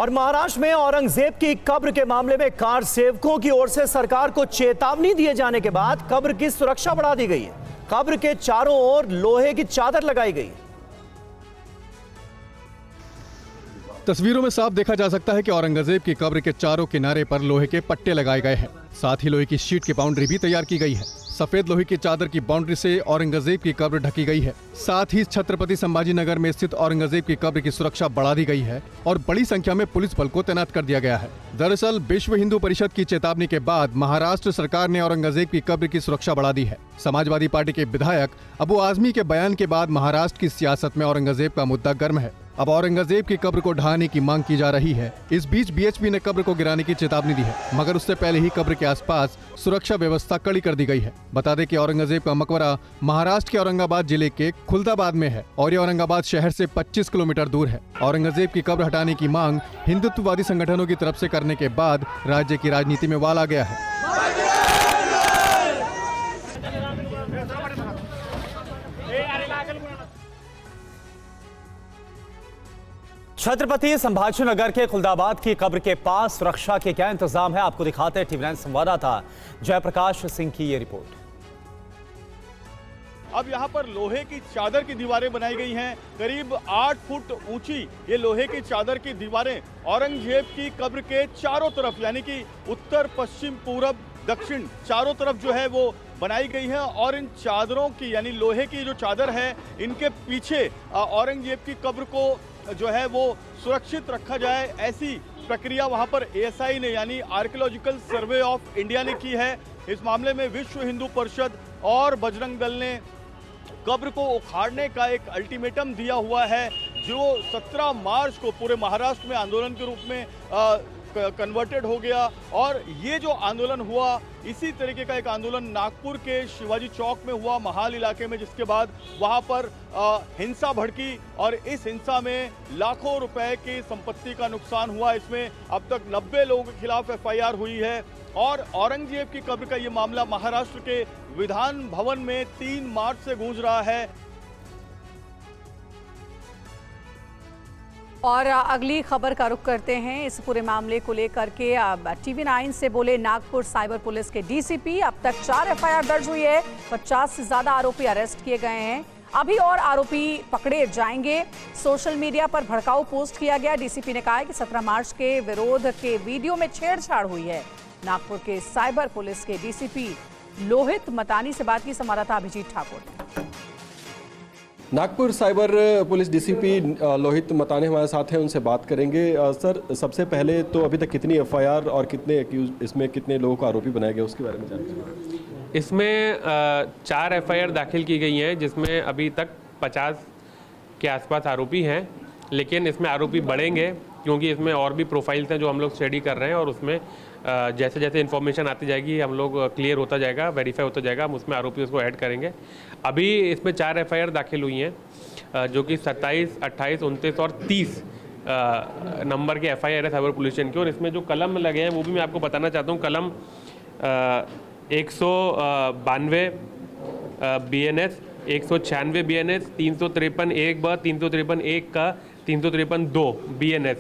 और महाराष्ट्र में औरंगजेब की कब्र के मामले में कार सेवकों की ओर से सरकार को चेतावनी दिए जाने के बाद कब्र की सुरक्षा बढ़ा दी गई है। कब्र के चारों ओर लोहे की चादर लगाई गई है। तस्वीरों में साफ देखा जा सकता है कि औरंगजेब की कब्र के चारों किनारे पर लोहे के पट्टे लगाए गए हैं। साथ ही लोहे की शीट की बाउंड्री भी तैयार की गई है। सफेद लोहे की चादर की बाउंड्री से औरंगजेब की कब्र ढकी गई है। साथ ही छत्रपति संभाजी नगर में स्थित औरंगजेब की कब्र की सुरक्षा बढ़ा दी गई है और बड़ी संख्या में पुलिस बल को तैनात कर दिया गया है। दरअसल विश्व हिंदू परिषद की चेतावनी के बाद महाराष्ट्र सरकार ने औरंगजेब की कब्र की सुरक्षा बढ़ा दी है। समाजवादी पार्टी के विधायक अबू आजमी के बयान के बाद महाराष्ट्र की सियासत में औरंगजेब का मुद्दा गर्म है। अब औरंगजेब की कब्र को ढहाने की मांग की जा रही है। इस बीच बीएचपी ने कब्र को गिराने की चेतावनी दी है, मगर उससे पहले ही कब्र के आसपास सुरक्षा व्यवस्था कड़ी कर दी गई है। बता दें कि औरंगजेब का मकबरा महाराष्ट्र के औरंगाबाद जिले के खुलदाबाद में है और ये औरंगाबाद शहर से 25 किलोमीटर दूर है। औरंगजेब की कब्र हटाने की मांग हिंदुत्ववादी संगठनों की तरफ से करने के बाद राज्य की राजनीति में वाल आ गया है। छत्रपति संभाजी नगर के खुलदाबाद की कब्र के पास सुरक्षा के क्या इंतजाम है, आपको दिखाते हैं टीवी 9 संवाददाता जयप्रकाश सिंह की ये रिपोर्ट। अब यहाँ पर लोहे की चादर की दीवारें बनाई गई हैं। करीब 8 फुट ऊंची ये लोहे की चादर की दीवारें औरंगजेब की कब्र के चारों तरफ, यानी कि उत्तर, पश्चिम, पूरब, दक्षिण, चारों तरफ जो है वो बनाई गई है। और इन चादरों की, यानी लोहे की जो चादर है, इनके पीछे औरंगजेब की कब्र को जो है वो सुरक्षित रखा जाए, ऐसी प्रक्रिया वहां पर एएसआई ने, यानी आर्कियोलॉजिकल सर्वे ऑफ इंडिया ने की है। इस मामले में विश्व हिंदू परिषद और बजरंग दल ने कब्र को उखाड़ने का एक अल्टीमेटम दिया हुआ है, जो 17 मार्च को पूरे महाराष्ट्र में आंदोलन के रूप में कन्वर्टेड हो गया। और ये जो आंदोलन हुआ, इसी तरीके का एक आंदोलन नागपुर के शिवाजी चौक में हुआ, महाल इलाके में, जिसके बाद वहां पर हिंसा भड़की और इस हिंसा में लाखों रुपए की संपत्ति का नुकसान हुआ। इसमें अब तक 90 लोगों के खिलाफ एफआईआर हुई है। और औरंगजेब की कब्र का ये मामला महाराष्ट्र के विधान भवन में 3 मार्च से गूंज रहा है। और अगली खबर का रुख करते हैं। इस पूरे मामले को लेकर के टीवी 9 से बोले नागपुर साइबर पुलिस के डीसीपी। अब तक 4 एफआईआर दर्ज हुई है, 50 से ज्यादा आरोपी अरेस्ट किए गए हैं। अभी और आरोपी पकड़े जाएंगे। सोशल मीडिया पर भड़काऊ पोस्ट किया गया। डीसीपी ने कहा है कि 17 मार्च के विरोध के वीडियो में छेड़छाड़ हुई है। नागपुर के साइबर पुलिस के डीसीपी लोहित मतानी से बात की संवाददाता अभिजीत ठाकुर ने। Nagpur cyber police DCP Lohit Matani हमारे साथ हैं, उनसे बात करेंगे। सर, सबसे पहले तो अभी तक कितनी एफआईआर और कितने एक्यूज, इसमें कितने लोगों को आरोपी बनाया गया, उसके बारे में जानकारी। इसमें 4 एफआईआर दाखिल की गई हैं, जिसमें अभी तक 50 के आसपास आरोपी हैं। लेकिन इसमें आरोपी बढ़ेंगे क्योंकि इसमें और भी प्रोफाइल्स हैं जो हम लोग स्टडी कर रहे हैं और उसमें जैसे जैसे इन्फॉर्मेशन आती जाएगी हम लोग क्लियर होता जाएगा, वेरीफाई होता जाएगा, हम उसमें आरोपी उसको ऐड करेंगे। अभी इसमें 4 एफआईआर दाखिल हुई हैं जो कि 27, 28, 29 और 30 नंबर के एफआईआर है साइबर पुलिस स्टेशन की। और इसमें जो कलम लगे हैं वो भी मैं आपको बताना चाहता हूँ। कलम 192 BNS, 196 BNS, 353 1 353 1 का 353 2 BNS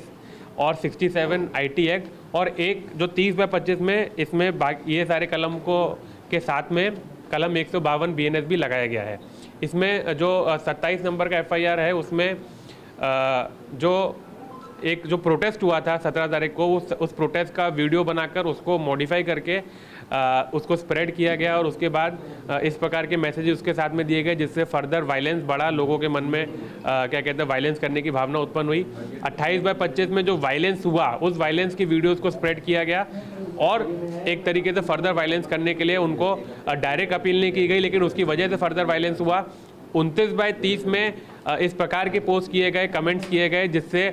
और 67 IT एक्ट, और एक जो 30/25 में इसमें ये सारे कलम को के साथ में कलम 152 BNS भी लगाया गया है। इसमें जो 27 नंबर का एफआईआर है उसमें जो प्रोटेस्ट हुआ था 17 तारीख को, उस प्रोटेस्ट का वीडियो बनाकर उसको मॉडिफाई करके उसको स्प्रेड किया गया और उसके बाद इस प्रकार के मैसेजेस उसके साथ में दिए गए, जिससे फर्दर वायलेंस बढ़ा, लोगों के मन में क्या कहते हैं वायलेंस करने की भावना उत्पन्न हुई। 28/25 में जो वायलेंस हुआ उस वायलेंस की वीडियोस को स्प्रेड किया गया और एक तरीके से फर्दर वायलेंस करने के लिए उनको डायरेक्ट अपील नहीं की गई, लेकिन उसकी वजह से फर्दर वायलेंस हुआ। 29/30 में इस प्रकार के पोस्ट किए गए, कमेंट्स किए गए, जिससे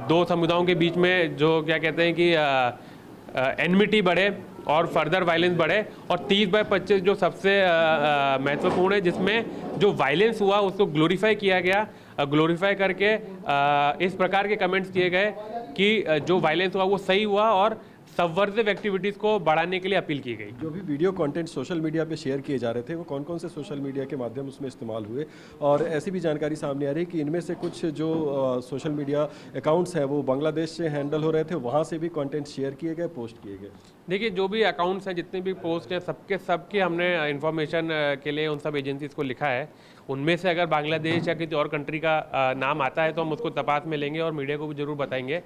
2 समुदायों के बीच में जो क्या कहते हैं कि एनमिटी बढ़े और फर्दर वायलेंस बढ़े। और 30/25 जो सबसे महत्वपूर्ण है, जिसमें जो वायलेंस हुआ उसको ग्लोरीफाई किया गया, ग्लोरीफाई करके इस प्रकार के कमेंट्स किए गए कि जो वायलेंस हुआ वो सही हुआ और सबवर्सिव एक्टिविटीज़ को बढ़ाने के लिए अपील की गई। जो भी वीडियो कंटेंट सोशल मीडिया पे शेयर किए जा रहे थे वो कौन कौन से सोशल मीडिया के माध्यम उसमें इस्तेमाल हुए, और ऐसी भी जानकारी सामने आ रही है कि इनमें से कुछ जो सोशल मीडिया अकाउंट्स हैं वो बांग्लादेश से हैंडल हो रहे थे, वहाँ से भी कंटेंट शेयर किए गए, पोस्ट किए गए। देखिए, जो भी अकाउंट्स हैं, जितने भी पोस्ट हैं, सबके हमने इन्फॉर्मेशन के लिए उन सब एजेंसीज को लिखा है। उनमें से अगर बांग्लादेश या किसी और कंट्री का नाम आता है तो हम उसको तपास में लेंगे और मीडिया को भी जरूर बताएंगे।